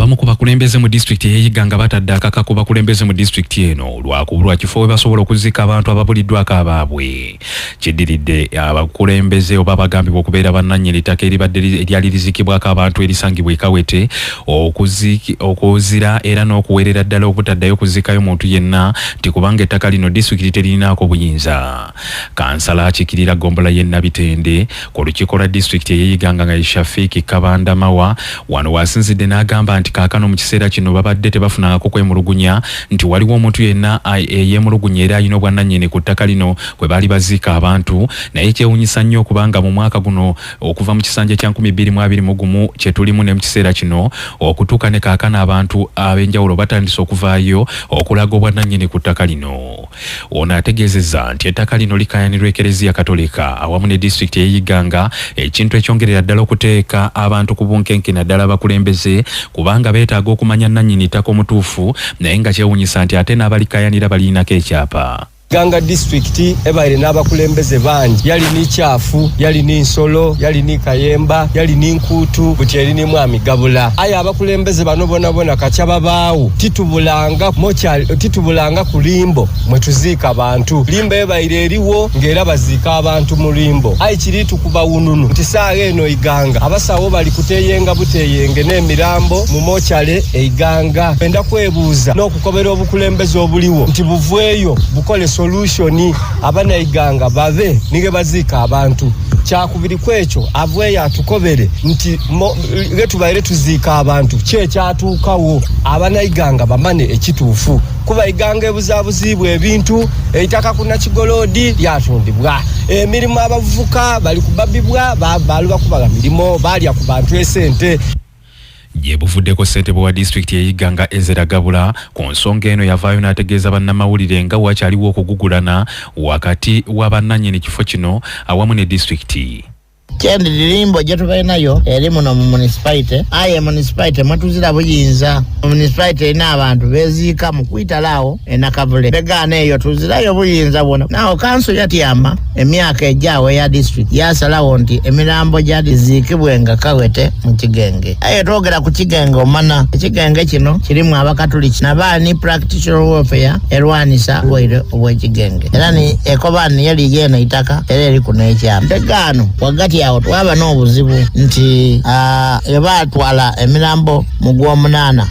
Abamu ku bakulembeze mu district y'Iganga batadde akaka ku bakulembeze mu district eno lwakubulwa kifo we basobola okuziika abantu ababuliddwako abaabwe. Kiddiridde abakulembeze oba bagambibwa okubeera bannannyini ttaka eribadde eryali liziikibwako abantu erisangibwa e Kawete okuzira era n'okuweerera ddala obutaddayo kuziikayo muntu yenna nti kubanga ettaka lino district terinaako buyinza. Kansala akiikirira Gombola y'e Nabitende ku lukiiko lwa district y'Iganga nga Shafiki Kabanda Mawa wano wasinzidde n'agamba nti kaakano mu kiseera kino babadde tebafunangako kwemulugunya nti waliwo omuntu yenna eyemulugunya era alina obwannannyini ku ttaka lino kwe baali baziika abantu, naye kyewuunyisa nnyo okubanga mu mwaka guno okuva mu kisanja kya 2021 kye tulimu ne mu kiseera kino okutuuka ne kaakano abantu ab'enjawulo batandise okuvaayo okulaga obwannannyini ku ttaka lino. Ono ategeezezza nti ettaka lino likayanirwa Ekereziya Katolika awamu ne district y'Iganga, ekintu ekyongerera ddala okuteeka abantu ku bunkenke naddala abakulembeze kubanga beetaaga okumanya nnannyini ttaka omutuufu, naye nga kyewuunyisa nti ate n'abalikayanira baliinako ekyapa. Ganga district ebaire n'abakulembeze bangi, yali ni kyafu, yali ni nsolo, yali ni kayemba, yali ni nkuutu, buti eri ni mwami gabula. Aye abakulembeze bano bona kacya babaawo titubulanga ku limbo mwe tuziika abantu. Limbo ebaire eriwo ng'era baziika abantu mu limbo. Aye kiri tukuba wununu nti saawa eno Iganga abasawo bali kuteeyenga buteyenge n'emirambo mu mochale Iganga. Enda kwebuuza n'okukobera obukulembeze obuliwo nti buveeyo bukole solution abana Iganga bave nige baziika abantu. Kyakubiri kwekyo avweyo atukobere nti tubaire tuziika abantu kyekyatuukawo abana Iganga bamane ekituufu kuba Iganga ebuzaabuzibwa ebintu eitaka kuna kigolodi lyatundibwa emirimu abavuka bali kubabibwa baali bakubaga mirimo balya ku bantu esente. Yebuvuddeko ssentebe wa district y'Iganga Ezera Gabula ku nsonga eno yavaayo n'ategeeza bannamawulire nga wakyaliwo okugugulana wakati wa bannannyini kifo kino awamu ne district. Chendi limbo jetu bainayo eri muno mu municipality. Aye municipality mwatuzira buyinza. Municipality ina abantu beziika mu kwitalawo enakavule. Begana eyo tuzirayo buyinza bona. Nawo kanso yatiyama emyaka ejjawo ya district yasalawo nti emirambo gyali ziikibwenga Kawete mu Kigenge. Aye twogera ku Kigenge omana ekigenge kino kirimu abakatoliki nabaani practitioner warfare erwanisa bwire obw'Ekigenge. Era ni ekobani yali yena itaka era eri kuno ekyama. Begano wagati awo twaba n'obuzibu nti yabatwala emirambo mu Gw'omunana